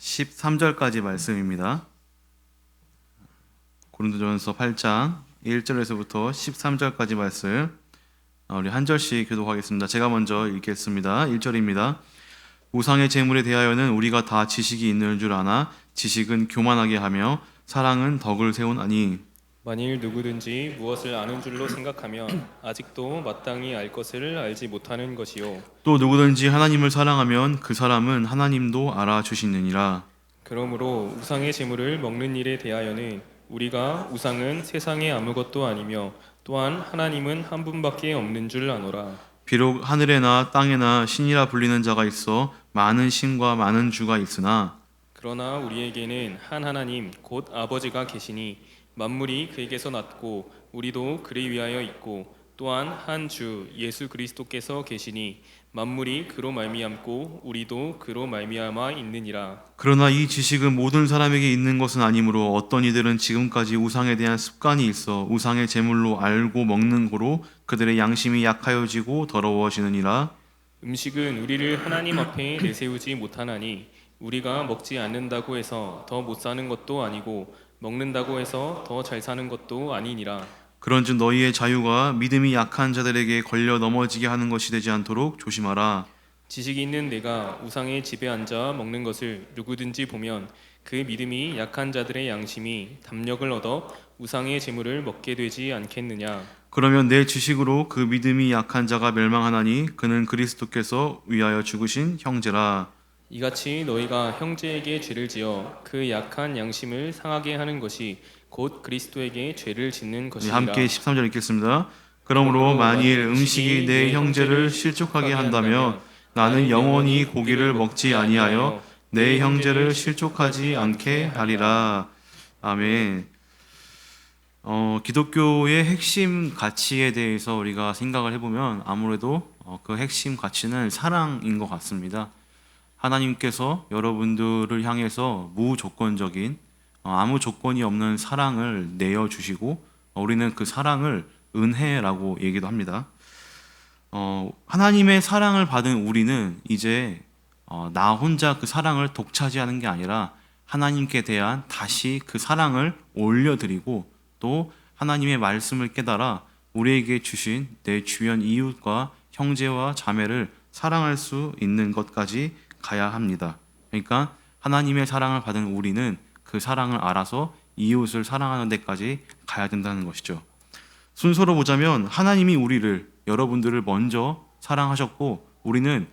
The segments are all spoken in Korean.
13절까지 말씀입니다. 고린도전서 8장 1절에서부터 13절까지 말씀 우리 한 절씩 교독하겠습니다. 제가 먼저 읽겠습니다. 1절입니다. 우상의 제물에 대하여는 우리가 다 지식이 있는 줄 아나 지식은 교만하게 하며 사랑은 덕을 세우나니 만일 누구든지 무엇을 아는 줄로 생각하면 아직도 마땅히 알 것을 알지 못하는 것이요 또 누구든지 하나님을 사랑하면 그 사람은 하나님도 알아주시느니라. 그러므로 우상의 제물을 먹는 일에 대하여는 우리가 우상은 세상에 아무것도 아니며 또한 하나님은 한 분밖에 없는 줄 아노라. 비록 하늘에나 땅에나 신이라 불리는 자가 있어 많은 신과 많은 주가 있으나 그러나 우리에게는 한 하나님 곧 아버지가 계시니 만물이 그에게서 났고 우리도 그를 위하여 있고 또한 한 주 예수 그리스도께서 계시니 만물이 그로 말미암고 우리도 그로 말미암아 있느니라. 그러나 이 지식은 모든 사람에게 있는 것은 아니므로 어떤 이들은 지금까지 우상에 대한 습관이 있어 우상의 제물로 알고 먹는 고로 그들의 양심이 약하여지고 더러워지느니라. 음식은 우리를 하나님 앞에 내세우지 못하나니 우리가 먹지 않는다고 해서 더 못 사는 것도 아니고 먹는다고 해서 더 잘 사는 것도 아니니라. 그런즉 너희의 자유가 믿음이 약한 자들에게 걸려 넘어지게 하는 것이 되지 않도록 조심하라. 지식이 있는 내가 우상의 집에 앉아 먹는 것을 누구든지 보면 그 믿음이 약한 자들의 양심이 담력을 얻어 우상의 제물을 먹게 되지 않겠느냐. 그러면 내 지식으로 그 믿음이 약한 자가 멸망하나니 그는 그리스도께서 위하여 죽으신 형제라. 이같이 너희가 형제에게 죄를 지어 그 약한 양심을 상하게 하는 것이 곧 그리스도에게 죄를 짓는 것이니라. 함께 13절 읽겠습니다. 그러므로 만일 음식이 내 형제를 실족하게 한다면 나는 영원히 고기를 먹지 아니하여 내 형제를 실족하지 않게 하리라. 아멘. 기독교의 핵심 가치에 대해서 우리가 생각을 해보면 아무래도 그 핵심 가치는 사랑인 것 같습니다. 하나님께서 여러분들을 향해서 무조건적인 아무 조건이 없는 사랑을 내어주시고 우리는 그 사랑을 은혜라고 얘기도 합니다. 하나님의 사랑을 받은 우리는 이제 나 혼자 그 사랑을 독차지하는 게 아니라 하나님께 대한 다시 그 사랑을 올려드리고 또 하나님의 말씀을 깨달아 우리에게 주신 내 주변 이웃과 형제와 자매를 사랑할 수 있는 것까지 가야 합니다. 그러니까 하나님의 사랑을 받은 우리는 그 사랑을 알아서 이웃을 사랑하는 데까지 가야 된다는 것이죠. 순서로 보자면 하나님이 우리를 여러분들을 먼저 사랑하셨고 우리는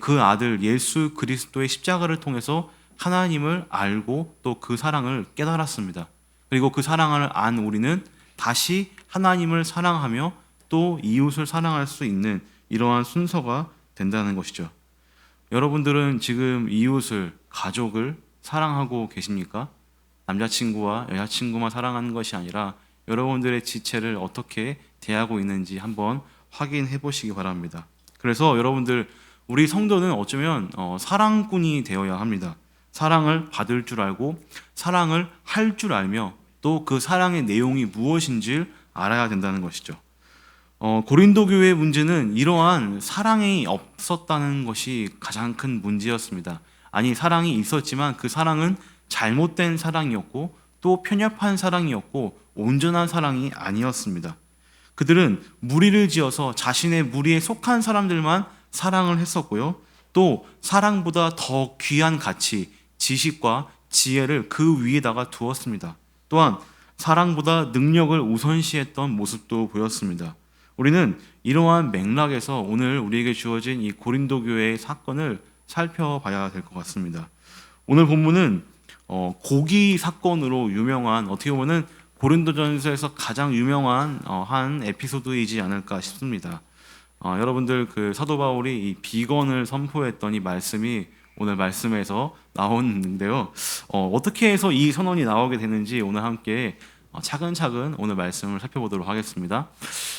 그 아들 예수 그리스도의 십자가를 통해서 하나님을 알고 또 그 사랑을 깨달았습니다. 그리고 그 사랑을 안 우리는 다시 하나님을 사랑하며 또 이웃을 사랑할 수 있는 이러한 순서가 된다는 것이죠. 여러분들은 지금 이웃을, 가족을 사랑하고 계십니까? 남자친구와 여자친구만 사랑하는 것이 아니라 여러분들의 지체를 어떻게 대하고 있는지 한번 확인해 보시기 바랍니다. 그래서 여러분들, 우리 성도는 어쩌면 사랑꾼이 되어야 합니다. 사랑을 받을 줄 알고 사랑을 할 줄 알며 또 그 사랑의 내용이 무엇인지 알아야 된다는 것이죠. 고린도 교회의 문제는 이러한 사랑이 없었다는 것이 가장 큰 문제였습니다. 아니, 사랑이 있었지만 그 사랑은 잘못된 사랑이었고 또 편협한 사랑이었고 온전한 사랑이 아니었습니다. 그들은 무리를 지어서 자신의 무리에 속한 사람들만 사랑을 했었고요. 또 사랑보다 더 귀한 가치, 지식과 지혜를 그 위에다가 두었습니다. 또한 사랑보다 능력을 우선시했던 모습도 보였습니다. 우리는 이러한 맥락에서 오늘 우리에게 주어진 이 고린도 교회의 사건을 살펴봐야 될 것 같습니다. 오늘 본문은 고기 사건으로 유명한, 어떻게 보면 고린도전서에서 가장 유명한 한 에피소드이지 않을까 싶습니다. 여러분들 그 사도 바울이 이 비건을 선포했던 이 말씀이 오늘 말씀에서 나오는데요. 어떻게 해서 이 선언이 나오게 되는지 오늘 함께 차근차근 오늘 말씀을 살펴보도록 하겠습니다.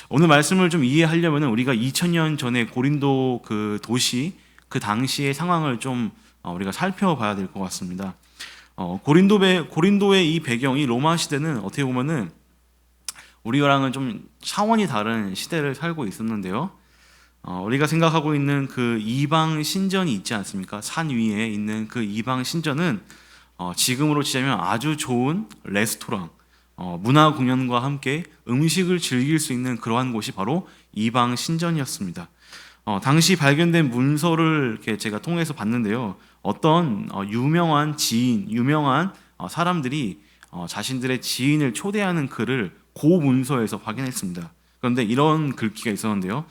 오늘 말씀을 좀 이해하려면 우리가 2000년 전에 고린도 그 도시 그 당시의 상황을 좀 우리가 살펴봐야 될 것 같습니다. 고린도의 이 배경이 로마 시대는 어떻게 보면은 우리랑은 좀 차원이 다른 시대를 살고 있었는데요. 우리가 생각하고 있는 그 이방 신전이 있지 않습니까? 산 위에 있는 그 이방 신전은 지금으로 치자면 아주 좋은 레스토랑, 문화 공연과 함께 음식을 즐길 수 있는 그러한 곳이 바로 이방 신전이었습니다. 당시 발견된 문서를 이렇게 제가 통해서 봤는데요. 어떤 유명한 지인, 유명한 사람들이 자신들의 지인을 초대하는 글을 그 문서에서 확인했습니다. 그런데 이런 글귀가 있었는데요.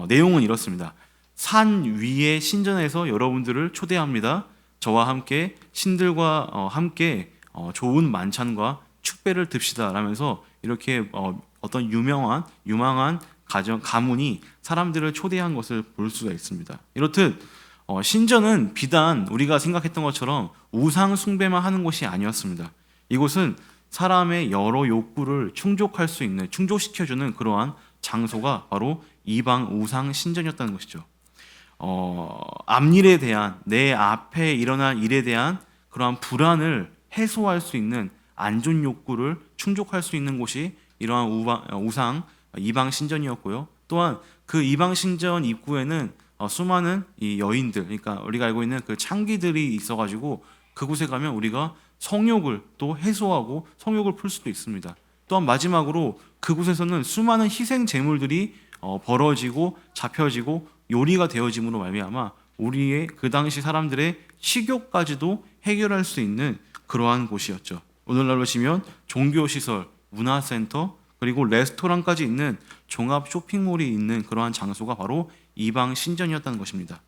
내용은 이렇습니다. 산 위의 신전에서 여러분들을 초대합니다. 저와 함께 신들과 함께 좋은 만찬과 축배를 듭시다 라면서 이렇게 어떤 유망한 가문이 사람들을 초대한 것을 볼 수가 있습니다. 이렇듯 신전은 비단 우리가 생각했던 것처럼 우상 숭배만 하는 곳이 아니었습니다. 이곳은 사람의 여러 욕구를 충족시켜주는 그러한 장소가 바로 이방 우상 신전이었다는 것이죠. 앞일에 대한, 내 앞에 일어날 일에 대한 그러한 불안을 해소할 수 있는 안전 욕구를 충족할 수 있는 곳이 이러한 우상 이방 신전이었고요. 또한 그 이방 신전 입구에는 수많은 이 여인들, 그러니까 우리가 알고 있는 그 창기들이 있어가지고 그곳에 가면 우리가 성욕을 또 해소하고 성욕을 풀 수도 있습니다. 또한 마지막으로 그곳에서는 수많은 희생 제물들이 벌어지고 잡혀지고 요리가 되어짐으로 말미암아 우리의 그 당시 사람들의 식욕까지도 해결할 수 있는 그러한 곳이었죠. 오늘날로 치면 종교시설, 문화센터, 그리고 레스토랑까지 있는 종합 쇼핑몰이 있는 그러한 장소가 바로 이방 신전이었다는 것입니다.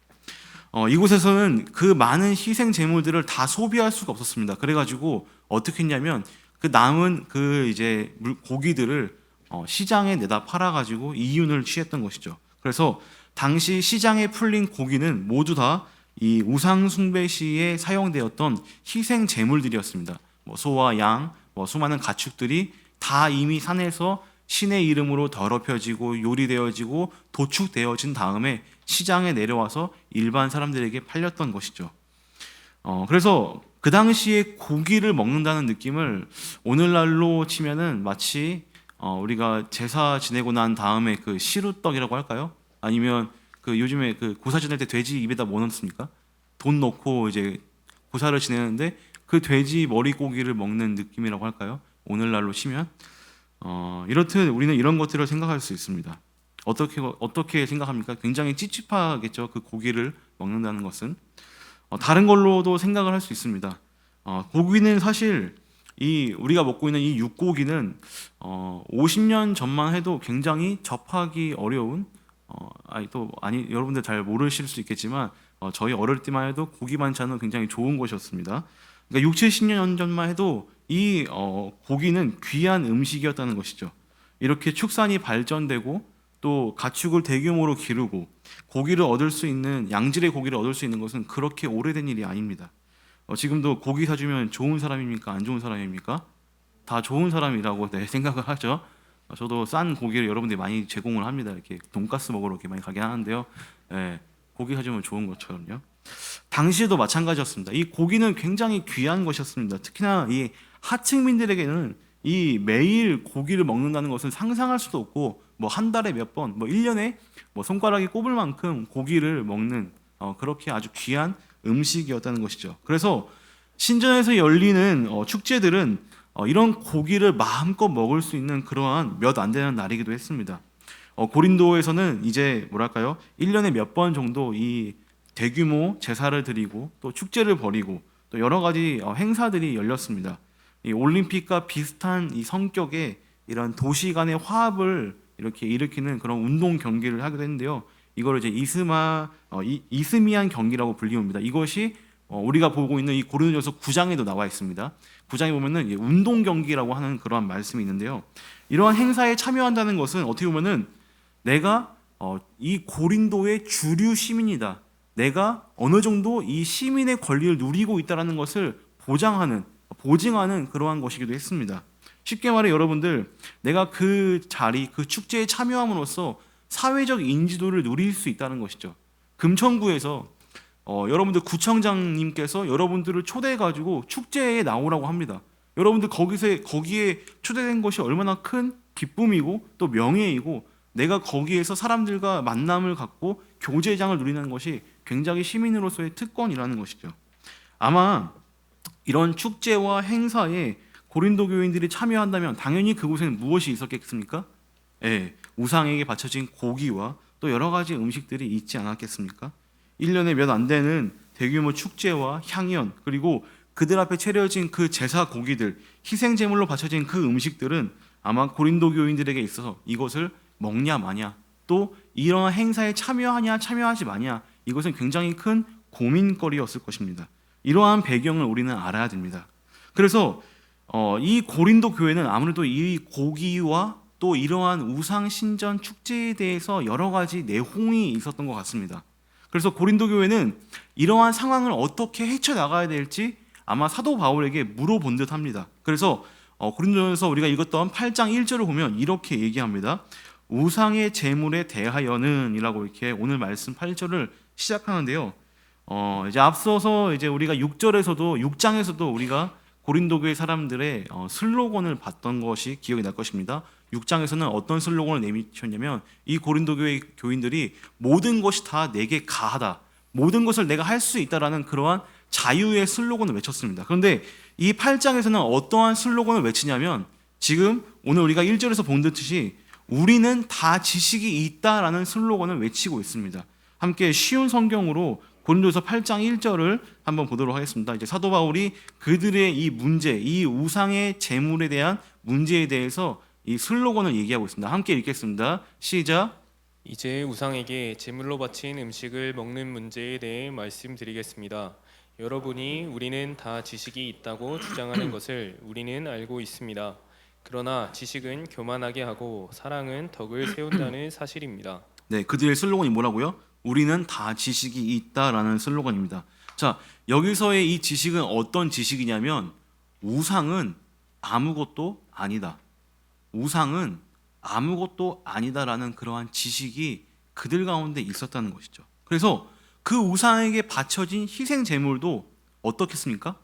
이곳에서는 그 많은 희생 제물들을 다 소비할 수가 없었습니다. 그래가지고 어떻게 했냐면 그 남은 그 이제 고기들을 시장에 내다 팔아가지고 이윤을 취했던 것이죠. 그래서 당시 시장에 풀린 고기는 모두 다 이 우상 숭배 시에 사용되었던 희생 제물들이었습니다. 소와 양, 수많은 가축들이 다 이미 산에서 신의 이름으로 더럽혀지고 요리되어지고 도축되어진 다음에 시장에 내려와서 일반 사람들에게 팔렸던 것이죠. 그래서 그 당시에 고기를 먹는다는 느낌을 오늘날로 치면은 마치 우리가 제사 지내고 난 다음에 그 시루떡이라고 할까요? 아니면 그 요즘에 그 고사 지낼 때 돼지 입에다 뭐 넣습니까? 돈 넣고 이제 고사를 지내는데 그 돼지 머리고기를 먹는 느낌이라고 할까요? 오늘날로 치면 이렇듯 우리는 이런 것들을 생각할 수 있습니다. 어떻게 생각합니까? 굉장히 찝찝하겠죠. 그 고기를 먹는다는 것은 다른 걸로도 생각을 할 수 있습니다. 고기는 사실 우리가 먹고 있는 이 육고기는 50년 전만 해도 굉장히 접하기 어려운 여러분들 잘 모르실 수 있겠지만 저희 어릴 때만 해도 고기 반찬은 굉장히 좋은 것이었습니다. 그러니까 6, 70년 전만 해도 이 고기는 귀한 음식이었다는 것이죠. 이렇게 축산이 발전되고 또 가축을 대규모로 기르고 양질의 고기를 얻을 수 있는 것은 그렇게 오래된 일이 아닙니다. 지금도 고기 사주면 좋은 사람입니까? 안 좋은 사람입니까? 다 좋은 사람이라고 생각을 하죠. 저도 싼 고기를 여러분들이 많이 제공을 합니다. 이렇게 돈가스 먹으러 이렇게 많이 가긴 하는데요. 고기 사주면 좋은 것처럼요. 당시에도 마찬가지였습니다. 이 고기는 굉장히 귀한 것이었습니다. 특히나 이 하층민들에게는 이 매일 고기를 먹는다는 것은 상상할 수도 없고 한 달에 몇 번, 1년에 손가락이 꼽을 만큼 고기를 먹는 그렇게 아주 귀한 음식이었다는 것이죠. 그래서 신전에서 열리는 축제들은 이런 고기를 마음껏 먹을 수 있는 그러한 몇 안 되는 날이기도 했습니다. 고린도에서는 이제 1년에 몇 번 정도 이 대규모 제사를 드리고 또 축제를 벌이고 또 여러 가지 행사들이 열렸습니다. 이 올림픽과 비슷한 이 성격의 이런 도시 간의 화합을 이렇게 일으키는 그런 운동 경기를 하기도 했는데요. 이걸 이제 이스미안 경기라고 불리웁니다. 이것이 우리가 보고 있는 이 고린도전서 9장에도 나와 있습니다. 9장에 보면은 운동 경기라고 하는 그러한 말씀이 있는데요. 이러한 행사에 참여한다는 것은 어떻게 보면은 내가 이 고린도의 주류 시민이다. 내가 어느 정도 이 시민의 권리를 누리고 있다는 것을 보증하는 그러한 것이기도 했습니다. 쉽게 말해 여러분들, 내가 그 축제에 참여함으로써 사회적 인지도를 누릴 수 있다는 것이죠. 금천구에서 여러분들 구청장님께서 여러분들을 초대해가지고 축제에 나오라고 합니다. 여러분들 거기에 초대된 것이 얼마나 큰 기쁨이고 또 명예이고 내가 거기에서 사람들과 만남을 갖고 교제장을 누리는 것이 굉장히 시민으로서의 특권이라는 것이죠. 아마 이런 축제와 행사에 고린도 교인들이 참여한다면 당연히 그곳에는 무엇이 있었겠습니까? 예, 우상에게 바쳐진 고기와 또 여러 가지 음식들이 있지 않았겠습니까? 1년에 몇 안 되는 대규모 축제와 향연, 그리고 그들 앞에 차려진 그 제사 고기들, 희생 제물로 바쳐진 그 음식들은 아마 고린도 교인들에게 있어서 이것을 먹냐 마냐, 또 이러한 행사에 참여하냐 참여하지 마냐, 이것은 굉장히 큰 고민거리였을 것입니다. 이러한 배경을 우리는 알아야 됩니다. 그래서 이 고린도 교회는 아무래도 이 고기와 또 이러한 우상 신전 축제에 대해서 여러 가지 내홍이 있었던 것 같습니다. 그래서 고린도 교회는 이러한 상황을 어떻게 헤쳐나가야 될지 아마 사도 바울에게 물어본 듯합니다. 그래서 고린도전서 우리가 읽었던 8장 1절을 보면 이렇게 얘기합니다. 우상의 제물에 대하여는 이라고 이렇게 오늘 말씀 8절을 시작하는데요. 이제 앞서서 이제 우리가 6장에서도 우리가 고린도 교회 사람들의 슬로건을 봤던 것이 기억이 날 것입니다. 6장에서는 어떤 슬로건을 내미쳤냐면 이 고린도 교회 교인들이 모든 것이 다 내게 가하다, 모든 것을 내가 할 수 있다라는 그러한 자유의 슬로건을 외쳤습니다. 그런데 이 8장에서는 어떠한 슬로건을 외치냐면 지금 오늘 우리가 1절에서 본 듯이 우리는 다 지식이 있다라는 슬로건을 외치고 있습니다. 함께 쉬운 성경으로 고린도서 8장 1절을 한번 보도록 하겠습니다. 이제 사도 바울이 그들의 이 문제, 이 우상의 제물에 대한 문제에 대해서 이 슬로건을 얘기하고 있습니다. 함께 읽겠습니다. 시작. 이제 우상에게 제물로 바친 음식을 먹는 문제에 대해 말씀드리겠습니다. 여러분이 우리는 다 지식이 있다고 주장하는 것을 우리는 알고 있습니다. 그러나 지식은 교만하게 하고 사랑은 덕을 세운다는 사실입니다. 네, 그들의 슬로건이 뭐라고요? 우리는 다 지식이 있다라는 슬로건입니다. 자, 여기서의 이 지식은 어떤 지식이냐면 우상은 아무것도 아니다. 우상은 아무것도 아니다라는 그러한 지식이 그들 가운데 있었다는 것이죠. 그래서 그 우상에게 바쳐진 희생 제물도 어떻겠습니까?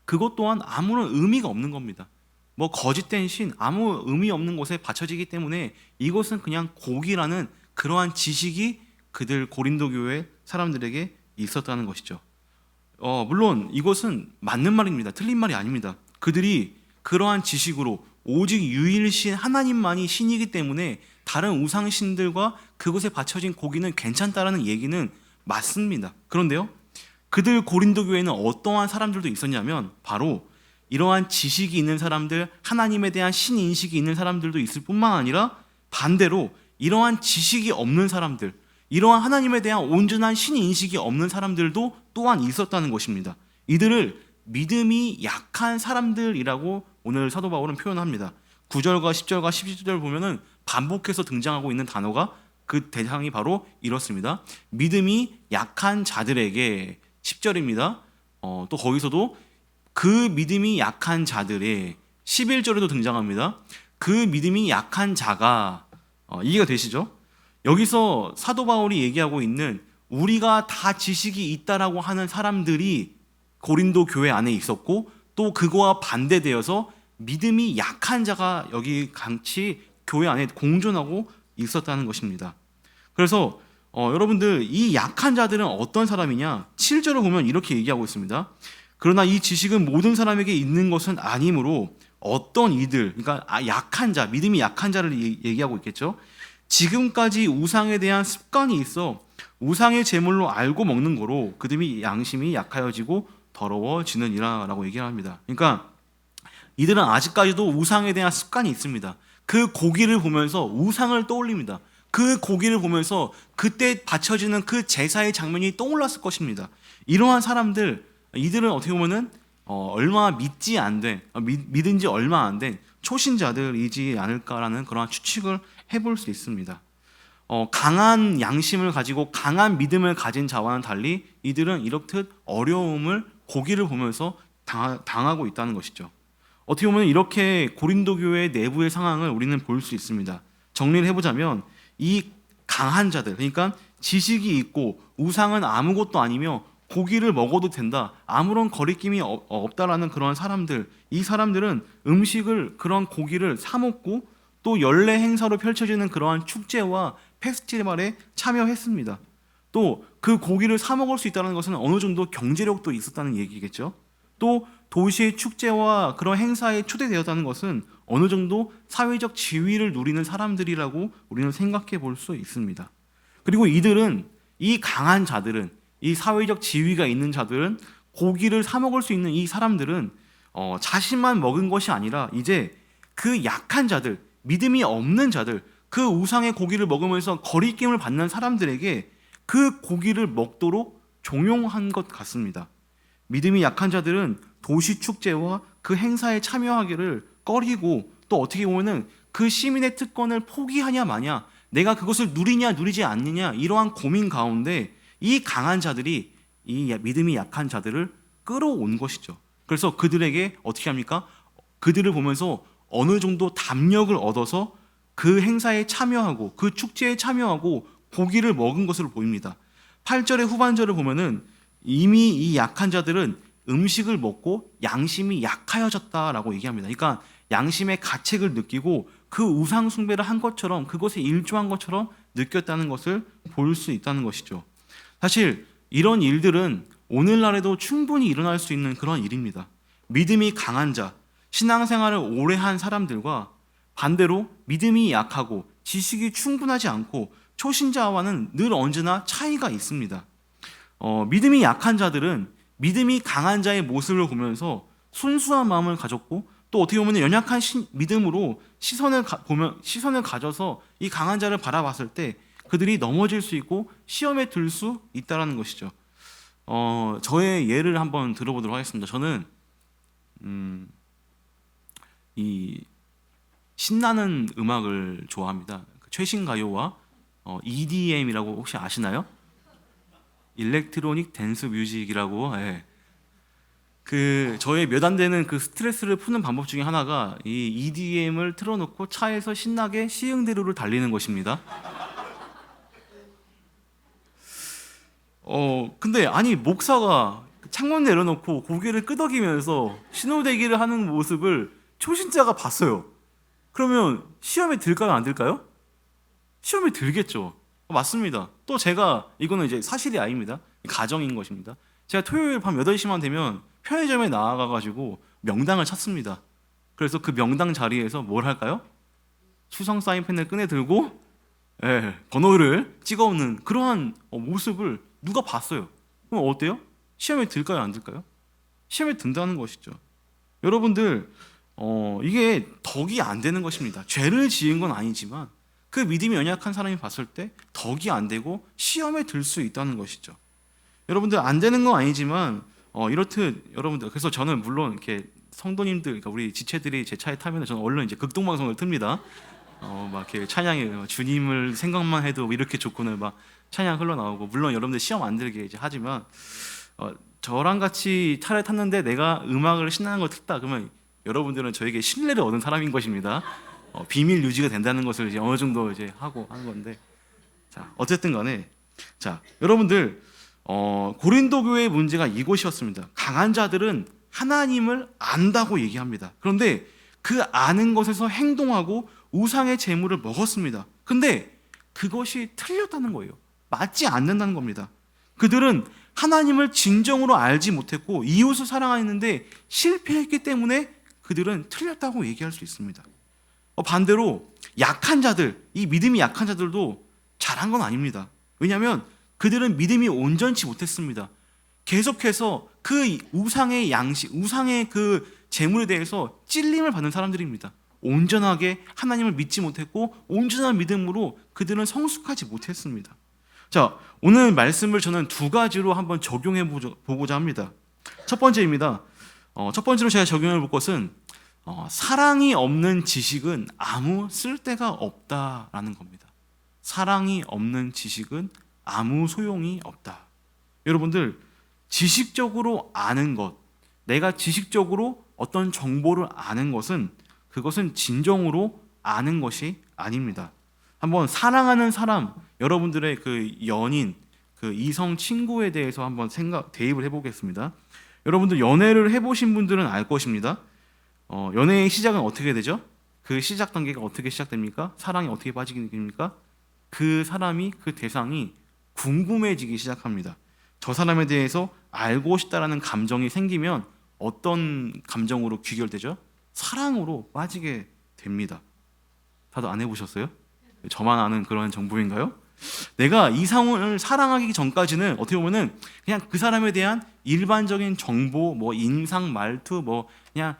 그것 또한 아무런 의미가 없는 겁니다. 뭐 거짓된 신, 아무 의미 없는 곳에 바쳐지기 때문에 이것은 그냥 고기라는 그러한 지식이 그들 고린도 교회 사람들에게 있었다는 것이죠. 물론 이것은 맞는 말입니다. 틀린 말이 아닙니다. 그들이 그러한 지식으로 오직 유일신 하나님만이 신이기 때문에 다른 우상신들과 그곳에 바쳐진 고기는 괜찮다라는 얘기는 맞습니다. 그런데요, 그들 고린도 교회는 어떠한 사람들도 있었냐면 바로 이러한 지식이 있는 사람들, 하나님에 대한 신인식이 있는 사람들도 있을 뿐만 아니라 반대로 이러한 지식이 없는 사람들, 이러한 하나님에 대한 온전한 신인식이 없는 사람들도 또한 있었다는 것입니다. 이들을 믿음이 약한 사람들이라고 오늘 사도 바울은 표현합니다. 9절과 10절과 11절 보면은 반복해서 등장하고 있는 단어가 그 대상이 바로 이렇습니다. 믿음이 약한 자들에게 10절입니다. 또 거기서도 그 믿음이 약한 자들의 11절에도 등장합니다. 그 믿음이 약한 자가 이해가 되시죠? 여기서 사도 바울이 얘기하고 있는 우리가 다 지식이 있다라고 하는 사람들이 고린도 교회 안에 있었고 또 그거와 반대되어서 믿음이 약한 자가 여기 같이 교회 안에 공존하고 있었다는 것입니다. 그래서 여러분들 이 약한 자들은 어떤 사람이냐? 7절을 보면 이렇게 얘기하고 있습니다. 그러나 이 지식은 모든 사람에게 있는 것은 아니므로 어떤 이들, 그러니까 약한 자, 믿음이 약한 자를 얘기하고 있겠죠. 지금까지 우상에 대한 습관이 있어 우상의 제물로 알고 먹는 거로 그들이 양심이 약하여지고 더러워지느니라 라고 얘기를 합니다. 그러니까 이들은 아직까지도 우상에 대한 습관이 있습니다. 그 고기를 보면서 우상을 떠올립니다. 그 고기를 보면서 그때 바쳐지는 그 제사의 장면이 떠올랐을 것입니다. 이러한 사람들, 이들은 어떻게 보면은 얼마 믿지 안 된, 믿은 지 얼마 안 된 초신자들이지 않을까라는 그런 추측을 해볼 수 있습니다. 강한 양심을 가지고 강한 믿음을 가진 자와는 달리 이들은 이렇듯 어려움을 고기를 보면서 당하고 있다는 것이죠. 어떻게 보면 이렇게 고린도 교회 내부의 상황을 우리는 볼 수 있습니다. 정리를 해보자면 이 강한 자들, 그러니까 지식이 있고 우상은 아무것도 아니며 고기를 먹어도 된다, 아무런 거리낌이 없다라는 그런 사람들, 이 사람들은 음식을, 그런 고기를 사 먹고 또 연례 행사로 펼쳐지는 그러한 축제와 페스티벌에 참여했습니다. 또 그 고기를 사 먹을 수 있다는 것은 어느 정도 경제력도 있었다는 얘기겠죠. 또 도시의 축제와 그런 행사에 초대되었다는 것은 어느 정도 사회적 지위를 누리는 사람들이라고 우리는 생각해 볼 수 있습니다. 그리고 이들은, 이 강한 자들은, 이 사회적 지위가 있는 자들은, 고기를 사 먹을 수 있는 이 사람들은 자신만 먹은 것이 아니라 이제 그 약한 자들, 믿음이 없는 자들, 그 우상의 고기를 먹으면서 거리낌을 받는 사람들에게 그 고기를 먹도록 종용한 것 같습니다. 믿음이 약한 자들은 도시 축제와 그 행사에 참여하기를 꺼리고, 또 어떻게 보면은 그 시민의 특권을 포기하냐 마냐, 내가 그것을 누리냐 누리지 않느냐, 이러한 고민 가운데 이 강한 자들이 이 믿음이 약한 자들을 끌어온 것이죠. 그래서 그들에게 어떻게 합니까? 그들을 보면서 어느 정도 담력을 얻어서 그 행사에 참여하고 그 축제에 참여하고 고기를 먹은 것으로 보입니다. 8절의 후반절을 보면은 이미 이 약한 자들은 음식을 먹고 양심이 약하여졌다라고 얘기합니다. 그러니까 양심의 가책을 느끼고 그 우상 숭배를 한 것처럼, 그것에 일조한 것처럼 느꼈다는 것을 볼 수 있다는 것이죠. 사실 이런 일들은 오늘날에도 충분히 일어날 수 있는 그런 일입니다. 믿음이 강한 자, 신앙생활을 오래 한 사람들과 반대로 믿음이 약하고 지식이 충분하지 않고 초신자와는 늘 언제나 차이가 있습니다. 믿음이 약한 자들은 믿음이 강한 자의 모습을 보면서 순수한 마음을 가졌고, 또 어떻게 보면 연약한 믿음으로 시선을 가져서 이 강한 자를 바라봤을 때 그들이 넘어질 수 있고 시험에 들 수 있다는 것이죠. 저의 예를 한번 들어보도록 하겠습니다. 저는 이 신나는 음악을 좋아합니다. 최신 가요와 EDM이라고 혹시 아시나요? 일렉트로닉 댄스 뮤직이라고. 예. 그 저의 몇 안 되는 그 스트레스를 푸는 방법 중에 하나가 이 EDM을 틀어놓고 차에서 신나게 시흥대로를 달리는 것입니다. 근데 아니, 목사가 창문 내려놓고 고개를 끄덕이면서 신호대기를 하는 모습을 초신자가 봤어요. 그러면 시험에 들까요, 안 들까요? 시험에 들겠죠. 맞습니다. 또 제가, 이거는 이제 사실이 아닙니다. 가정인 것입니다. 제가 토요일 밤 8시만 되면 편의점에 나아가가지고 명당을 찾습니다. 그래서 그 명당 자리에서 뭘 할까요? 수성 사인펜을 꺼내 들고 번호를 찍어오는 그러한 모습을 누가 봤어요. 그럼 어때요? 시험에 들까요, 안 들까요? 시험에 든다는 것이죠. 여러분들, 이게 덕이 안 되는 것입니다. 죄를 지은 건 아니지만 그 믿음이 연약한 사람이 봤을 때 덕이 안 되고 시험에 들 수 있다는 것이죠. 여러분들, 안 되는 건 아니지만 이렇듯 여러분들, 그래서 저는 물론 이렇게 성도님들, 그러니까 우리 지체들이 제 차에 타면 저는 얼른 이제 극동방송을 틉니다. 막 이렇게 찬양이 주님을 생각만 해도 이렇게 좋구나 막 찬양 흘러나오고, 물론 여러분들 시험 안 들게 이제 하지만 저랑 같이 차를 탔는데 내가 음악을 신나는 걸 듣다 그러면 여러분들은 저에게 신뢰를 얻은 사람인 것입니다. 비밀 유지가 된다는 것을 이제 어느 정도 이제 하고 하는 건데, 자, 어쨌든 간에, 자, 여러분들, 고린도 교회의 문제가 이것이었습니다. 강한 자들은 하나님을 안다고 얘기합니다. 그런데 그 아는 것에서 행동하고 우상의 재물을 먹었습니다. 근데 그것이 틀렸다는 거예요. 맞지 않는다는 겁니다. 그들은 하나님을 진정으로 알지 못했고 이웃을 사랑하는데 실패했기 때문에 그들은 틀렸다고 얘기할 수 있습니다. 반대로 약한 자들, 이 믿음이 약한 자들도 잘한 건 아닙니다. 왜냐하면 그들은 믿음이 온전치 못했습니다. 계속해서 그 우상의 양식, 우상의 그 재물에 대해서 찔림을 받는 사람들입니다. 온전하게 하나님을 믿지 못했고 온전한 믿음으로 그들은 성숙하지 못했습니다. 자, 오늘 말씀을 저는 두 가지로 한번 적용해 보고자 합니다. 첫 번째입니다. 첫 번째로 제가 적용해 볼 것은 사랑이 없는 지식은 아무 쓸데가 없다라는 겁니다. 사랑이 없는 지식은 아무 소용이 없다. 여러분들, 지식적으로 아는 것, 내가 지식적으로 어떤 정보를 아는 것은 그것은 진정으로 아는 것이 아닙니다. 한번 사랑하는 사람, 여러분들의 그 연인, 그 이성 친구에 대해서 한번 대입을 해보겠습니다. 여러분들 연애를 해보신 분들은 알 것입니다. 연애의 시작은 어떻게 되죠? 그 시작 단계가 어떻게 시작됩니까? 사랑이 어떻게 빠지게 됩니까? 그 사람이, 그 대상이 궁금해지기 시작합니다. 저 사람에 대해서 알고 싶다라는 감정이 생기면 어떤 감정으로 귀결되죠? 사랑으로 빠지게 됩니다. 다들 안 해보셨어요? 저만 아는 그런 정보인가요? 내가 이 상황을 사랑하기 전까지는 어떻게 보면은 그냥 그 사람에 대한 일반적인 정보, 뭐 인상, 말투, 뭐 그냥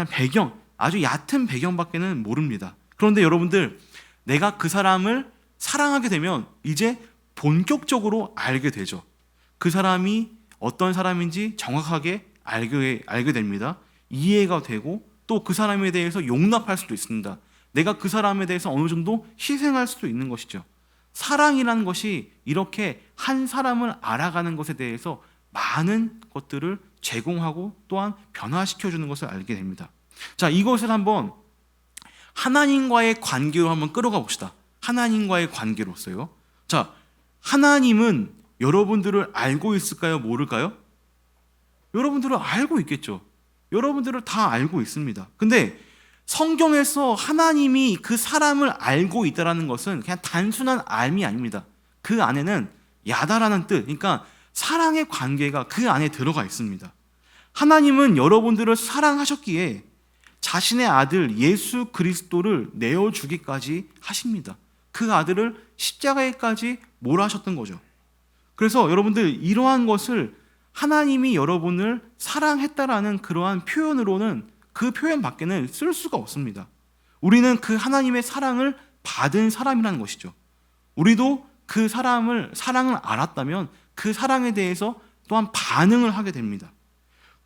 배경, 아주 얕은 배경밖에는 모릅니다. 그런데 여러분들, 내가 그 사람을 사랑하게 되면 이제 본격적으로 알게 되죠. 그 사람이 어떤 사람인지 정확하게 알게 됩니다. 이해가 되고 또 그 사람에 대해서 용납할 수도 있습니다. 내가 그 사람에 대해서 어느 정도 희생할 수도 있는 것이죠. 사랑이라는 것이 이렇게 한 사람을 알아가는 것에 대해서 많은 것들을 제공하고 또한 변화시켜주는 것을 알게 됩니다. 자, 이것을 한번 하나님과의 관계로 한번 끌어가 봅시다. 하나님과의 관계로서요. 자, 하나님은 여러분들을 알고 있을까요? 모를까요? 여러분들을 알고 있겠죠. 여러분들을 다 알고 있습니다. 근데 성경에서 하나님이 그 사람을 알고 있다는 것은 그냥 단순한 알미 아닙니다. 그 안에는 야다라는 뜻, 그러니까 사랑의 관계가 그 안에 들어가 있습니다. 하나님은 여러분들을 사랑하셨기에 자신의 아들 예수 그리스도를 내어주기까지 하십니다. 그 아들을 십자가에까지 몰아하셨던 거죠. 그래서 여러분들, 이러한 것을 하나님이 여러분을 사랑했다라는 그러한 표현으로는, 그 표현 밖에는 쓸 수가 없습니다. 우리는 그 하나님의 사랑을 받은 사람이라는 것이죠. 우리도 그 사랑을 알았다면 그 사랑에 대해서 또한 반응을 하게 됩니다.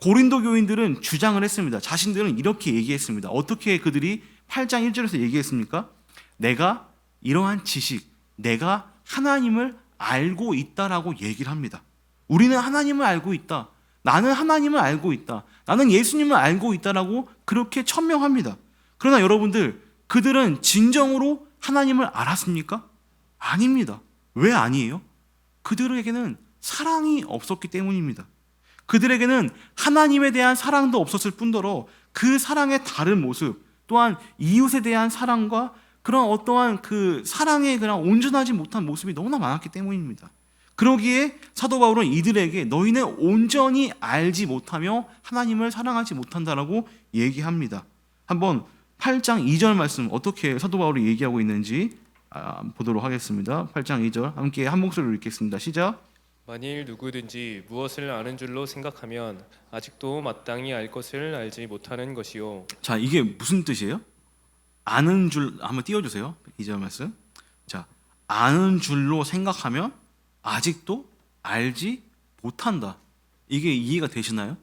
고린도 교인들은 주장을 했습니다. 자신들은 이렇게 얘기했습니다. 어떻게 그들이 8장 1절에서 얘기했습니까? 내가 이러한 지식, 내가 하나님을 알고 있다라고 얘기를 합니다. 우리는 하나님을 알고 있다. 나는 하나님을 알고 있다. 나는 예수님을 알고 있다라고 그렇게 천명합니다. 그러나 여러분들, 그들은 진정으로 하나님을 알았습니까? 아닙니다. 왜 아니에요? 그들에게는 사랑이 없었기 때문입니다. 그들에게는 하나님에 대한 사랑도 없었을 뿐더러 그 사랑의 다른 모습, 또한 이웃에 대한 사랑과 그런 어떠한 그 사랑에 그냥 온전하지 못한 모습이 너무나 많았기 때문입니다. 그러기에 사도 바울은 이들에게 너희는 온전히 알지 못하며 하나님을 사랑하지 못한다라고 얘기합니다. 한번 8장 2절 말씀 어떻게 사도 바울이 얘기하고 있는지 보도록 하겠습니다. 8장 2절 함께 한 목소리로 읽겠습니다. 시작. 만일 누구든지 무엇을 아는 줄로 생각하면 아직도 마땅히 알 것을 알지 못하는 것이요. 자, 이게 무슨 뜻이에요? 아는 줄 한번 띄워주세요. 2절 말씀. 자, 아는 줄로 생각하면 아직도 알지 못한다. 이게 이해가 되시나요?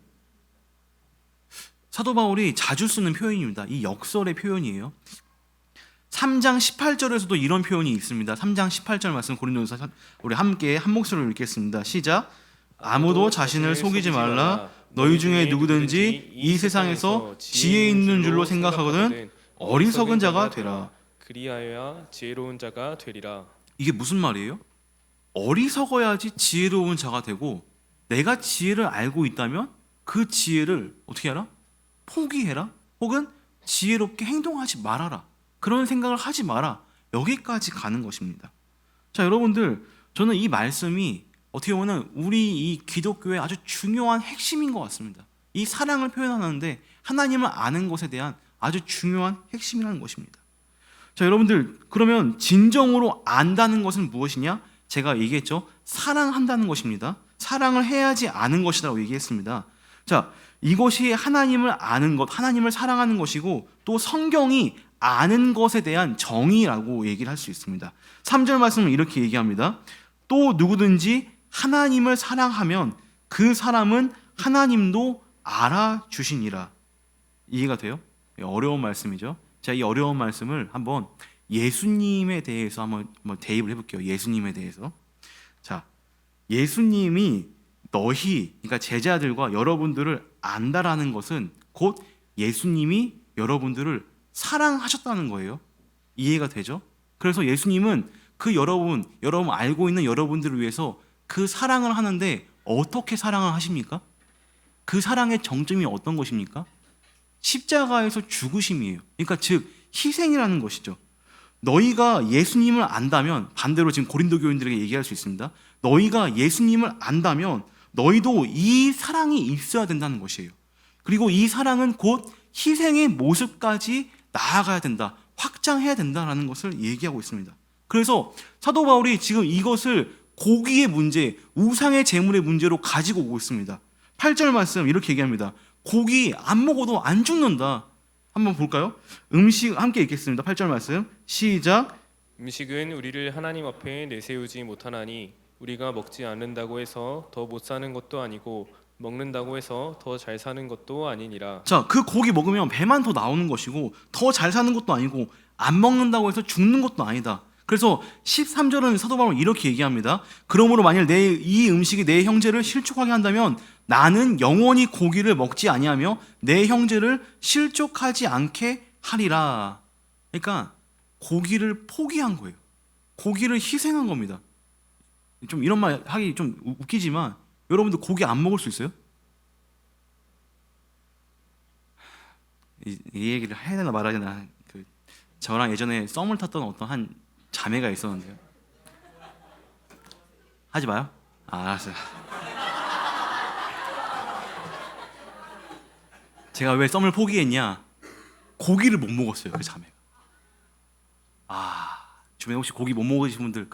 사도 바울이 자주 쓰는 표현입니다. 이 역설의 표현이에요. 3장 18절에서도 이런 표현이 있습니다. 3장 18절 말씀 고린도서 우리 함께 한 목소리로 읽겠습니다. 시작. 아무도 자신을 속이지 말라. 너희 중에 누구든지 이 세상에서 지혜 있는 줄로 생각하거든 어리석은 자가 되라. 그리하여야 지혜로운 자가 되리라. 이게 무슨 말이에요? 어리석어야지 지혜로운 자가 되고, 내가 지혜를 알고 있다면 그 지혜를 어떻게 하라? 포기해라. 혹은 지혜롭게 행동하지 말아라. 그런 생각을 하지 마라. 여기까지 가는 것입니다. 자, 여러분들, 저는 이 말씀이 어떻게 보면 우리 이 기독교의 아주 중요한 핵심인 것 같습니다. 이 사랑을 표현하는데 하나님을 아는 것에 대한 아주 중요한 핵심이라는 것입니다. 자, 여러분들, 그러면 진정으로 안다는 것은 무엇이냐? 제가 얘기했죠. 사랑한다는 것입니다. 사랑을 해야지 아는 것이라고 얘기했습니다. 자, 이것이 하나님을 아는 것, 하나님을 사랑하는 것이고, 또 성경이 아는 것에 대한 정의라고 얘기를 할 수 있습니다. 3절 말씀은 이렇게 얘기합니다. 또 누구든지 하나님을 사랑하면 그 사람은 하나님도 알아주시니라. 이해가 돼요? 어려운 말씀이죠. 자, 이 어려운 말씀을 한번 예수님에 대해서 한번 대입을 해볼게요. 예수님에 대해서. 자, 예수님이 그러니까 제자들과 여러분들을 안다라는 것은 곧 예수님이 여러분들을 사랑하셨다는 거예요. 이해가 되죠? 그래서 예수님은 그 여러분 알고 있는 여러분들을 위해서 그 사랑을 하는데 어떻게 사랑을 하십니까? 그 사랑의 정점이 어떤 것입니까? 십자가에서 죽으심이에요. 그러니까 즉 희생이라는 것이죠. 너희가 예수님을 안다면, 반대로 지금 고린도 교인들에게 얘기할 수 있습니다. 너희가 예수님을 안다면 너희도 이 사랑이 있어야 된다는 것이에요. 그리고 이 사랑은 곧 희생의 모습까지 나아가야 된다, 확장해야 된다라는 것을 얘기하고 있습니다. 그래서 사도 바울이 지금 이것을 고기의 문제, 우상의 제물의 문제로 가지고 오고 있습니다. 8절 말씀 이렇게 얘기합니다. 고기 안 먹어도 안 죽는다. 한번 볼까요? 음식 함께 읽겠습니다. 8절 말씀 시작. 음식은 우리를 하나님 앞에 내세우지 못하나니 우리가 먹지 않는다고 해서 더 못 사는 것도 아니고 먹는다고 해서 더 잘 사는 것도 아니니라. 자, 그 고기 먹으면 배만 더 나오는 것이고 더 잘 사는 것도 아니고 안 먹는다고 해서 죽는 것도 아니다. 그래서 13절은 사도 바울은 이렇게 얘기합니다. 그러므로 만일 이 음식이 내 형제를 실족하게 한다면 나는 영원히 고기를 먹지 아니하며 내 형제를 실족하지 않게 하리라. 그러니까 고기를 포기한 거예요. 고기를 희생한 겁니다. 좀 이런 말 하기 좀 웃기지만 여러분들 고기 안 먹을 수 있어요? 이 얘기를 해야 되나 말아야 되나. 저랑 예전에 썸을 탔던 어떤 한 자매가 있었는데요. 하지 마요? 알았어요. 제가 왜 썸을 포기했냐? 고기를 못 먹었어요, 그 자매가. 주변에 혹시 고기 못 먹으신 분들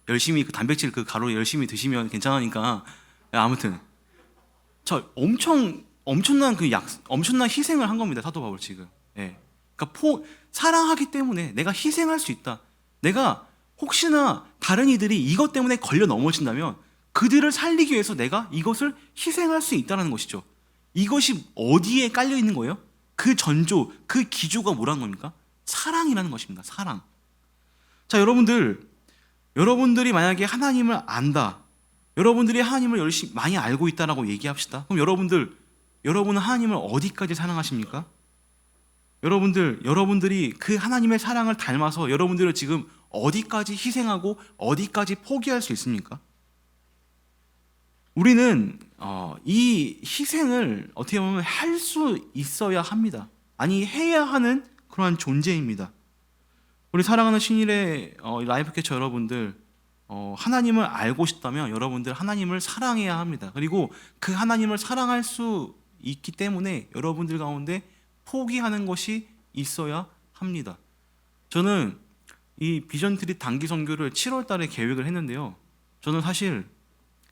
열심히 단백질 가루 열심히 드시면 괜찮으니까. 아무튼 저 엄청난 엄청난 희생을 한 겁니다, 사도 바울 지금. 예. 그러니까 사랑하기 때문에 내가 희생할 수 있다. 내가 혹시나 다른 이들이 이것 때문에 걸려 넘어진다면 그들을 살리기 위해서 내가 이것을 희생할 수 있다는 것이죠. 이것이 어디에 깔려 있는 거예요? 그 전조, 그 기조가 뭐라는 겁니까? 사랑이라는 것입니다. 사랑. 자, 여러분들이 만약에 하나님을 안다, 여러분들이 하나님을 열심히 많이 알고 있다라고 얘기합시다. 그럼 여러분은 하나님을 어디까지 사랑하십니까? 여러분들이 그 하나님의 사랑을 닮아서 여러분들을 지금 어디까지 희생하고 어디까지 포기할 수 있습니까? 우리는 이 희생을 어떻게 보면 할 수 있어야 합니다. 아니, 해야 하는 그러한 존재입니다. 우리 사랑하는 신일의 라이프 캐쳐 여러분들, 하나님을 알고 싶다면 여러분들 하나님을 사랑해야 합니다. 그리고 그 하나님을 사랑할 수 있기 때문에 여러분들 가운데 포기하는 것이 있어야 합니다. 저는 이 비전트리 단기 선교를 7월 달에 계획을 했는데요. 저는 사실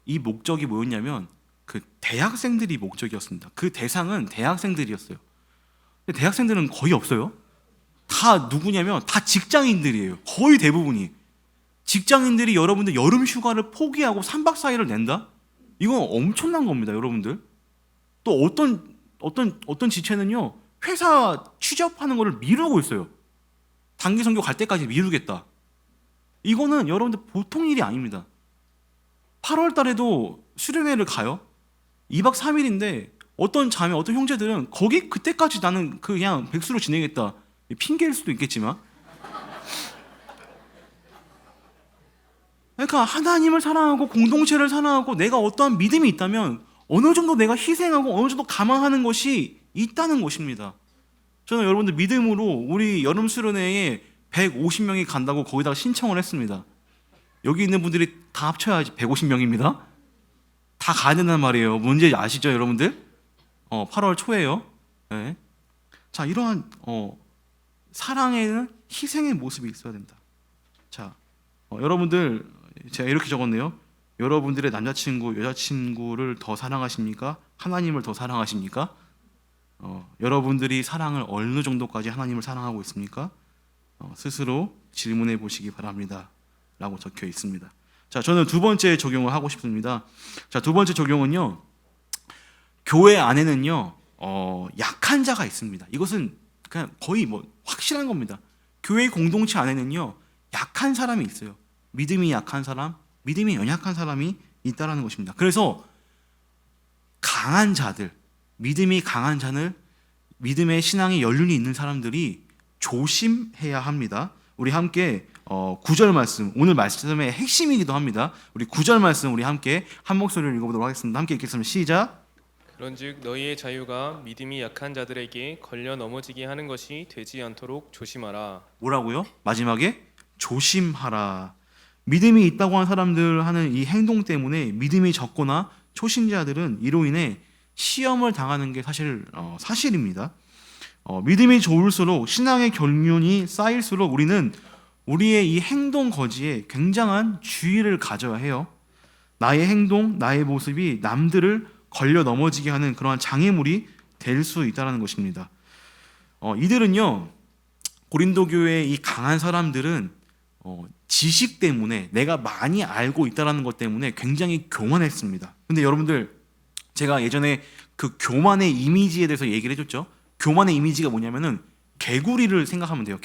이 목적이 뭐였냐면 그 대학생들이 목적이었습니다. 그 대상은 대학생들이었어요. 근데 대학생들은 거의 없어요. 다 누구냐면 다 직장인들이에요. 거의 대부분이. 직장인들이 여러분들 여름 휴가를 포기하고 3박 4일을 낸다? 이건 엄청난 겁니다, 여러분들. 또 어떤 지체는요, 회사 취업하는 거를 미루고 있어요. 단기 선교 갈 때까지 미루겠다. 이거는 여러분들 보통 일이 아닙니다. 8월 달에도 수련회를 가요. 2박 3일인데 어떤 자매, 어떤 형제들은 그때까지 나는 그냥 백수로 지내겠다. 핑계일 수도 있겠지만. 그러니까 하나님을 사랑하고 공동체를 사랑하고 내가 어떠한 믿음이 있다면 어느 정도 내가 희생하고 어느 정도 감안하는 것이 있다는 것입니다. 저는 여러분들 믿음으로 우리 여름 수련회에 150명이 간다고 거기다가 신청을 했습니다. 여기 있는 분들이 다 합쳐야지 150명입니다. 다 가야 된단 말이에요. 문제 아시죠, 여러분들? 8월 초에요. 네. 자, 이러한 사랑에는 희생의 모습이 있어야 된다. 자, 여러분들 제가 이렇게 적었네요. 여러분들의 남자친구, 여자친구를 더 사랑하십니까? 하나님을 더 사랑하십니까? 여러분들이 사랑을 어느 정도까지 하나님을 사랑하고 있습니까? 스스로 질문해 보시기 바랍니다. 라고 적혀 있습니다. 자, 저는 두 번째 적용을 하고 싶습니다. 자, 두 번째 적용은요, 교회 안에는요, 약한 자가 있습니다. 이것은 그냥 거의 확실한 겁니다. 교회 공동체 안에는요, 약한 사람이 있어요. 믿음이 약한 사람, 믿음이 연약한 사람이 있다라는 것입니다. 그래서 강한 자들, 믿음이 강한 자는 믿음의 신앙의 연륜이 있는 사람들이 조심해야 합니다. 우리 함께 9절 말씀, 오늘 말씀의 핵심이기도 합니다. 우리 9절 말씀 우리 함께 한 목소리를 읽어보도록 하겠습니다. 함께 읽겠습니다. 시작. 그런즉 너희의 자유가 믿음이 약한 자들에게 걸려 넘어지게 하는 것이 되지 않도록 조심하라. 뭐라고요? 마지막에 조심하라. 믿음이 있다고 하는 사람들 하는 이 행동 때문에 믿음이 적거나 초신자들은 이로 인해 시험을 당하는 게 사실입니다. 믿음이 좋을수록 신앙의 경륜이 쌓일수록 우리는 우리의 이 행동 거지에 굉장한 주의를 가져야 해요. 나의 행동, 나의 모습이 남들을 걸려 넘어지게 하는 그러한 장애물이 될 수 있다는 것입니다. 이들은요, 고린도 교회의 이 강한 사람들은 지식 때문에 내가 많이 알고 있다는 것 때문에 굉장히 교만했습니다. 근데 여러분들, 제가 예전에 그 교만의 이미지에 대해서 얘기를 해줬죠. 교만의 이미지가 뭐냐면은 개구리를 생각하면 돼요.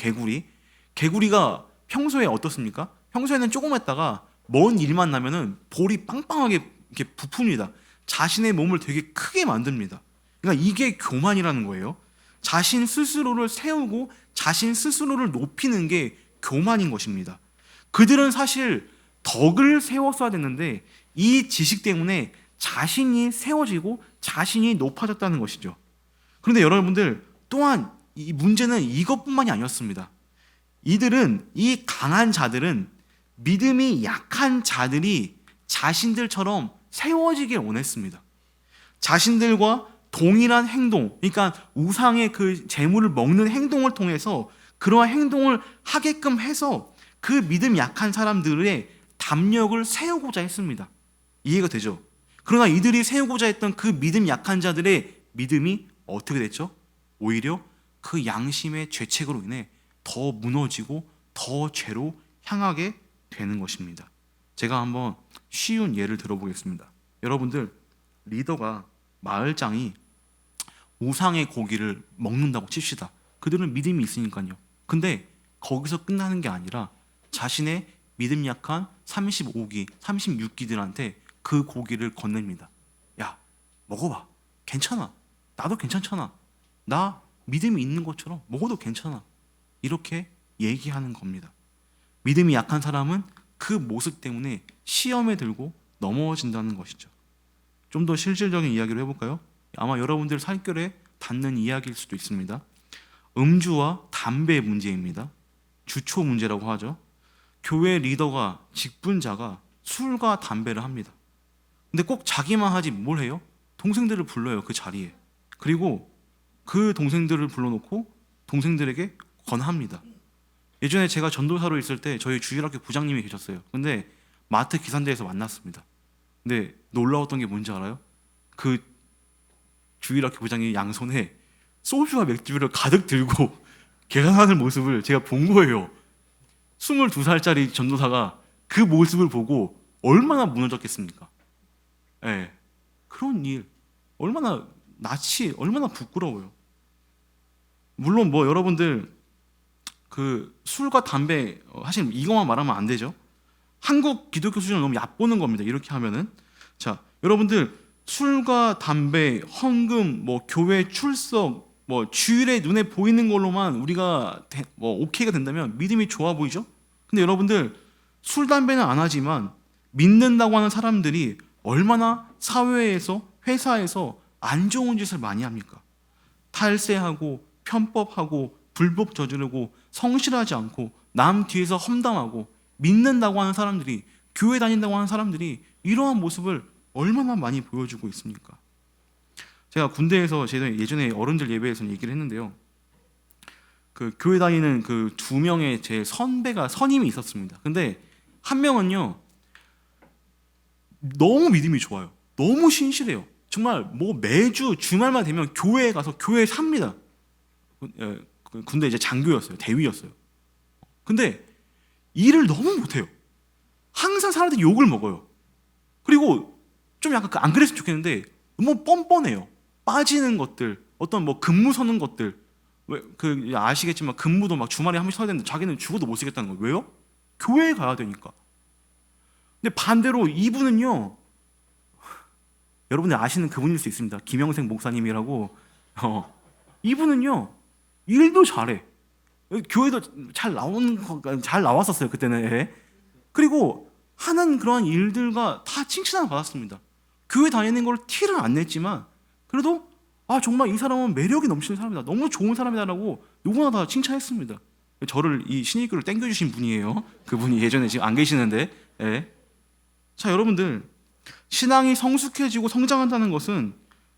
개구리가 평소에 어떻습니까? 평소에는 조그맣다가 먼 일만 나면은 볼이 빵빵하게 이렇게 부풉니다. 자신의 몸을 되게 크게 만듭니다. 그러니까 이게 교만이라는 거예요. 자신 스스로를 세우고 자신 스스로를 높이는 게 교만인 것입니다. 그들은 사실 덕을 세웠어야 됐는데 이 지식 때문에 자신이 세워지고 자신이 높아졌다는 것이죠. 그런데 여러분들, 또한 이 문제는 이것뿐만이 아니었습니다. 이 강한 자들은 믿음이 약한 자들이 자신들처럼 세워지길 원했습니다. 자신들과 동일한 행동, 그러니까 우상의 그 재물을 먹는 행동을 통해서 그러한 행동을 하게끔 해서 그 믿음 약한 사람들의 담력을 세우고자 했습니다. 이해가 되죠? 그러나 이들이 세우고자 했던 그 믿음 약한 자들의 믿음이 어떻게 됐죠? 오히려 그 양심의 죄책으로 인해 더 무너지고 더 죄로 향하게 되는 것입니다. 제가 한번 쉬운 예를 들어보겠습니다. 여러분들, 리더가 마을장이 우상의 고기를 먹는다고 칩시다. 그들은 믿음이 있으니까요. 근데 거기서 끝나는 게 아니라 자신의 믿음 약한 35기, 36기들한테 그 고기를 건넵니다. 야, 먹어봐. 괜찮아. 나도 괜찮잖아. 나 믿음이 있는 것처럼 먹어도 괜찮아. 이렇게 얘기하는 겁니다. 믿음이 약한 사람은 그 모습 때문에 시험에 들고 넘어진다는 것이죠. 좀 더 실질적인 이야기를 해볼까요? 아마 여러분들 살결에 닿는 이야기일 수도 있습니다. 음주와 담배 문제입니다. 주초 문제라고 하죠. 교회 리더가, 직분자가 술과 담배를 합니다. 근데 꼭 자기만 하지 뭘 해요? 동생들을 불러요, 그 자리에. 그리고 그 동생들을 불러놓고 동생들에게 권합니다. 예전에 제가 전도사로 있을 때 저희 주일학교 부장님이 계셨어요. 근데 마트 기산대에서 만났습니다. 근데 놀라웠던 게 뭔지 알아요? 그 주일학교 부장이 양손에 소주와 맥주를 가득 들고 계산하는 모습을 제가 본 거예요. 22살짜리 전도사가 그 모습을 보고 얼마나 무너졌겠습니까? 예, 그런 일 얼마나 얼마나 부끄러워요. 물론 뭐 여러분들 그 술과 담배 사실 이것만 말하면 안 되죠. 한국 기독교 수준을 너무 얕보는 겁니다. 이렇게 하면은. 자, 여러분들 술과 담배, 헌금, 뭐 교회 출석, 뭐 주일에 눈에 보이는 걸로만 우리가 오케이가 된다면 믿음이 좋아 보이죠? 근데 여러분들 술, 담배는 안 하지만 믿는다고 하는 사람들이 얼마나 사회에서, 회사에서 안 좋은 짓을 많이 합니까? 탈세하고 편법하고 불법 저지르고 성실하지 않고 남 뒤에서 험담하고 믿는다고 하는 사람들이, 교회 다닌다고 하는 사람들이 이러한 모습을 얼마나 많이 보여주고 있습니까? 제가 군대에서 예전에 어른들 예배에서 얘기를 했는데요. 그 교회 다니는 그 2명의 제 선임이 있었습니다. 근데 한 명은요, 너무 믿음이 좋아요. 너무 신실해요. 정말 뭐 매주 주말만 되면 교회에 가서 교회에 삽니다. 군대 이제 장교였어요. 대위였어요. 근데 일을 너무 못해요. 항상 사람들이 욕을 먹어요. 그리고 좀 약간 안 그랬으면 좋겠는데 너무 뻔뻔해요. 빠지는 것들, 어떤 뭐 근무 서는 것들, 아시겠지만 근무도 막 주말에 한 번씩 서야 되는데 자기는 죽어도 못 쓰겠다는 거예요. 왜요? 교회에 가야 되니까. 근데 반대로 이분은요, 여러분들 아시는 그분일 수 있습니다. 김영생 목사님이라고. 이분은요, 일도 잘해. 교회도 잘 나왔었어요, 그때는. 그리고 하는 그러한 일들과 다 칭찬을 받았습니다. 교회 다니는 걸 티를 안 냈지만 그래도 정말 이 사람은 매력이 넘치는 사람이다, 너무 좋은 사람이다라고 누구나 다 칭찬했습니다. 저를 이 신입교를 땡겨주신 분이에요. 그분이 예전에 지금 안 계시는데. 예. 자, 여러분들, 신앙이 성숙해지고 성장한다는 것은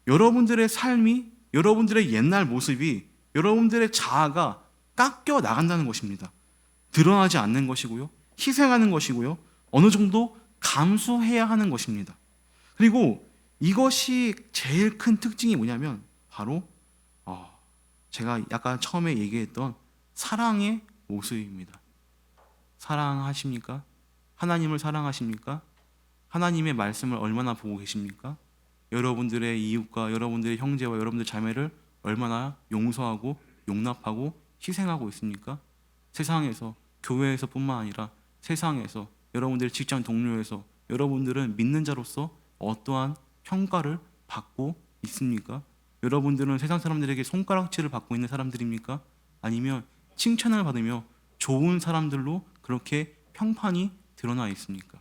여러분들의 삶이, 여러분들의 옛날 모습이, 여러분들의 자아가 깎여 나간다는 것입니다. 드러나지 않는 것이고요, 희생하는 것이고요, 어느 정도 감수해야 하는 것입니다. 그리고 이것이 제일 큰 특징이 뭐냐면 바로 제가 약간 처음에 얘기했던 사랑의 모습입니다. 사랑하십니까? 하나님을 사랑하십니까? 하나님의 말씀을 얼마나 보고 계십니까? 여러분들의 이웃과 여러분들의 형제와 여러분들 자매를 얼마나 용서하고 용납하고 희생하고 있습니까? 세상에서, 교회에서 뿐만 아니라 세상에서, 여러분들의 직장 동료에서 여러분들은 믿는 자로서 어떠한 평가를 받고 있습니까? 여러분들은 세상 사람들에게 손가락질을 받고 있는 사람들입니까? 아니면 칭찬을 받으며 좋은 사람들로 그렇게 평판이 드러나 있습니까?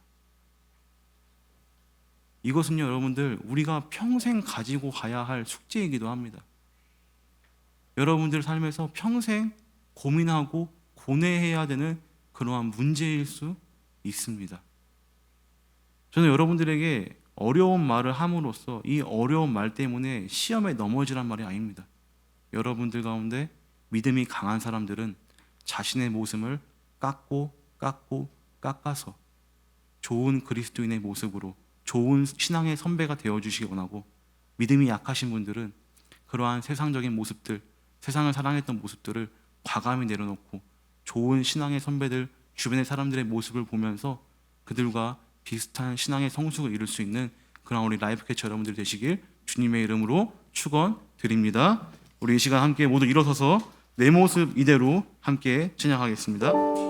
이것은요, 여러분들, 우리가 평생 가지고 가야 할 숙제이기도 합니다. 여러분들 삶에서 평생 고민하고 고뇌해야 되는 그러한 문제일 수 있습니다. 저는 여러분들에게 어려운 말을 함으로써 이 어려운 말 때문에 시험에 넘어지란 말이 아닙니다. 여러분들 가운데 믿음이 강한 사람들은 자신의 모습을 깎아서 좋은 그리스도인의 모습으로 좋은 신앙의 선배가 되어주시기 원하고, 믿음이 약하신 분들은 그러한 세상적인 모습들, 세상을 사랑했던 모습들을 과감히 내려놓고 좋은 신앙의 선배들, 주변의 사람들의 모습을 보면서 그들과 비슷한 신앙의 성숙을 이룰 수 있는 그런 우리 라이프캐쳐 여러분들이 되시길 주님의 이름으로 축원드립니다. 우리 이 시간 함께 모두 일어서서 내 모습 이대로 함께 찬양하겠습니다.